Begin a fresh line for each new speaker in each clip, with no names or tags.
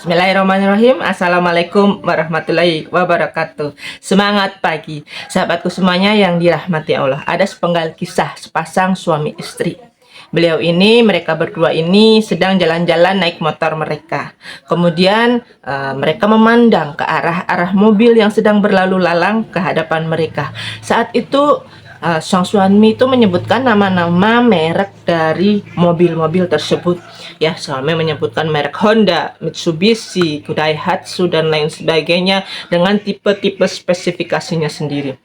Bismillahirrahmanirrahim. Assalamualaikum warahmatullahi wabarakatuh. Semangat pagi, sahabatku semuanya yang dirahmati Allah. Ada sepenggal kisah sepasang suami istri. Mereka berdua ini sedang jalan-jalan naik motor mereka. Kemudian mereka memandang ke arah mobil yang sedang berlalu lalang ke hadapan mereka. Saat itu sang suami itu menyebutkan nama-nama merek dari mobil-mobil tersebut. Ya, suami menyebutkan merek Honda, Mitsubishi, Daihatsu, dan lain sebagainya dengan tipe-tipe spesifikasinya sendiri.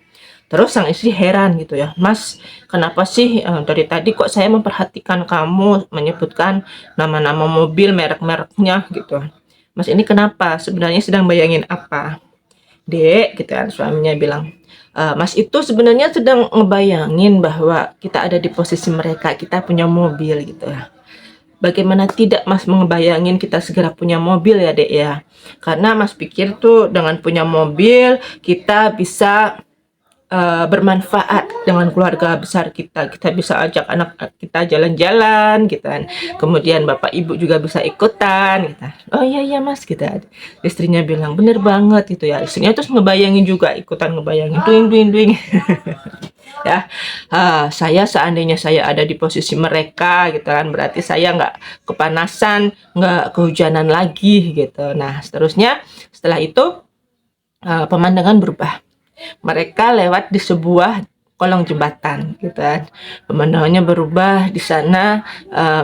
Terus sang istri heran gitu ya, Mas, kenapa sih dari tadi kok saya memperhatikan kamu menyebutkan nama-nama mobil merek-mereknya gitu. Mas, ini kenapa? Sebenarnya sedang bayangin apa? Dek, gitu kan, suaminya bilang, Mas itu sebenarnya sedang ngebayangin bahwa kita ada di posisi mereka, kita punya mobil gitu ya. Bagaimana tidak Mas ngebayangin kita segera punya mobil ya Dek ya. Karena Mas pikir tuh dengan punya mobil kita bisa bermanfaat dengan keluarga besar kita. Kita bisa ajak anak kita jalan-jalan gitu kan. Kemudian bapak ibu juga bisa ikutan gitu. Oh iya Mas gitu. Istrinya bilang bener banget gitu ya. Istrinya terus ngebayangin juga, ikutan ngebayangin duing duing duing. Ya, saya seandainya saya ada di posisi mereka gitu kan, berarti saya nggak kepanasan, nggak kehujanan lagi gitu. Nah seterusnya setelah itu pemandangan berubah. Mereka lewat di sebuah kolong jembatan gitu kan. Pemandangannya berubah di sana.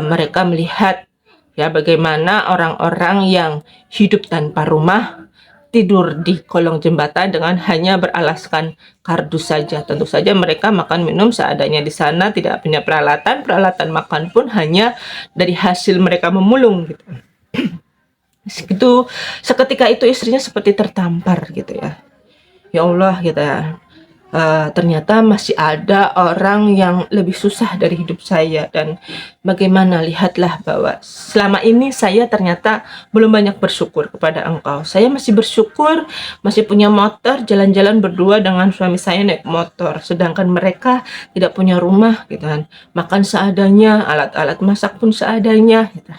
Mereka melihat ya bagaimana orang-orang yang hidup tanpa rumah tidur di kolong jembatan dengan hanya beralaskan kardus saja. Tentu saja mereka makan minum seadanya di sana, tidak punya peralatan makan pun hanya dari hasil mereka memulung gitu. Itu seketika itu istrinya seperti tertampar gitu ya. Ya Allah gitu ya. Ternyata masih ada orang yang lebih susah dari hidup saya, dan bagaimana, lihatlah bahwa selama ini saya ternyata belum banyak bersyukur kepada Engkau. Saya masih bersyukur masih punya motor, jalan-jalan berdua dengan suami saya naik motor, sedangkan mereka tidak punya rumah gitu kan, makan seadanya, alat-alat masak pun seadanya gitu.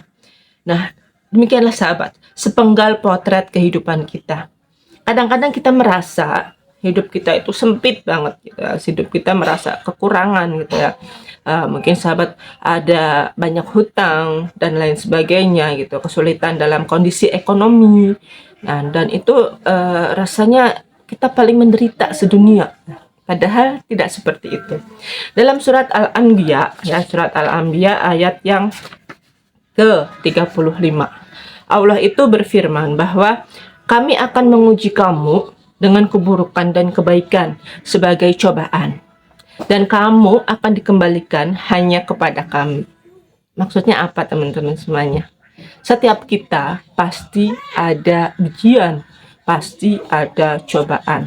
Nah demikianlah sahabat, sepenggal potret kehidupan kita. Kadang-kadang kita merasa hidup kita itu sempit banget gitu ya. Hidup kita merasa kekurangan gitu ya. Mungkin sahabat ada banyak hutang dan lain sebagainya gitu, kesulitan dalam kondisi ekonomi. Nah, dan itu rasanya kita paling menderita sedunia. Padahal tidak seperti itu. Dalam surat Al-Anbiya ya, surat Al-Anbiya ayat yang ke-35. Allah itu berfirman bahwa kami akan menguji kamu dengan keburukan dan kebaikan sebagai cobaan, dan kamu akan dikembalikan hanya kepada kami. Maksudnya apa teman-teman semuanya? Setiap kita pasti ada ujian, pasti ada cobaan.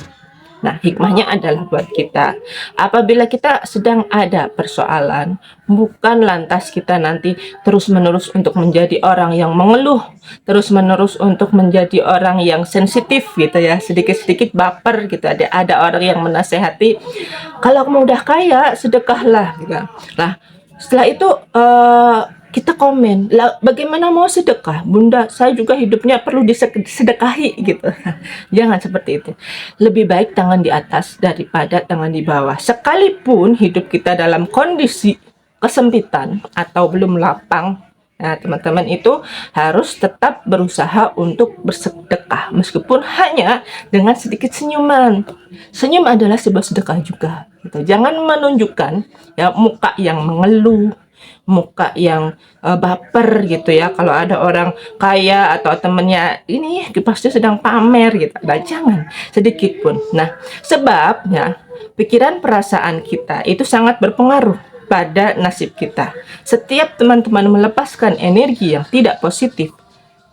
Nah, hikmahnya adalah buat kita. Apabila kita sedang ada persoalan, bukan lantas kita nanti terus-menerus untuk menjadi orang yang mengeluh, terus-menerus untuk menjadi orang yang sensitif gitu ya, sedikit-sedikit baper gitu. Ada orang yang menasehati, kalau kamu udah kaya, sedekahlah gitu. Nah, setelah itu kita komen, lah bagaimana mau sedekah? Bunda, saya juga hidupnya perlu disedekahi gitu. Jangan seperti itu. Lebih baik tangan di atas daripada tangan di bawah. Sekalipun hidup kita dalam kondisi kesempitan atau belum lapang, nah teman-teman itu harus tetap berusaha untuk bersedekah, meskipun hanya dengan sedikit senyuman. Senyum adalah sebuah sedekah juga gitu. Jangan menunjukkan ya muka yang mengeluh, muka yang baper gitu ya. Kalau ada orang kaya atau temennya ini pasti sedang pamer gitu, nah jangan sedikit pun. Nah sebabnya pikiran perasaan kita itu sangat berpengaruh pada nasib kita. Setiap teman-teman melepaskan energi yang tidak positif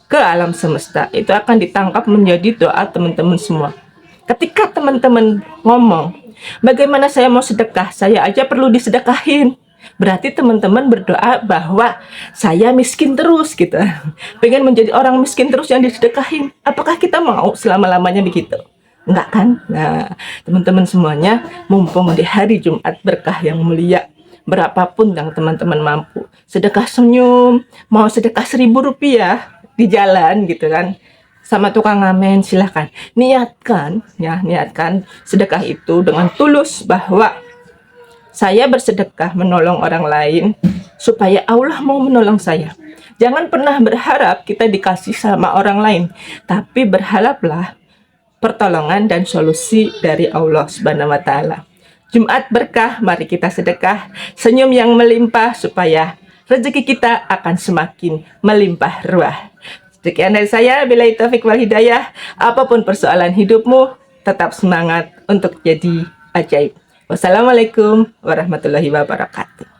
ke alam semesta, itu akan ditangkap menjadi doa teman-teman semua. Ketika teman-teman ngomong, bagaimana saya mau sedekah, saya aja perlu disedekahin, berarti teman-teman berdoa bahwa saya miskin terus gitu. Pengen menjadi orang miskin terus yang disedekahin. Apakah kita mau selama-lamanya begitu? Enggak kan? Nah, teman-teman semuanya, mumpung di hari Jumat berkah yang mulia, berapapun yang teman-teman mampu, sedekah senyum, mau sedekah 1.000 rupiah, di jalan gitu kan, sama tukang ngamen, silahkan niatkan ya, niatkan sedekah itu dengan tulus bahwa saya bersedekah menolong orang lain supaya Allah mau menolong saya. Jangan pernah berharap kita dikasih sama orang lain, tapi berharaplah pertolongan dan solusi dari Allah Subhanahu wa taala. Jumat berkah, mari kita sedekah, senyum yang melimpah supaya rezeki kita akan semakin melimpah ruah. Sekian dari saya, billahi taufik wal hidayah. Apapun persoalan hidupmu, tetap semangat untuk jadi ajaib. Wassalamualaikum warahmatullahi wabarakatuh.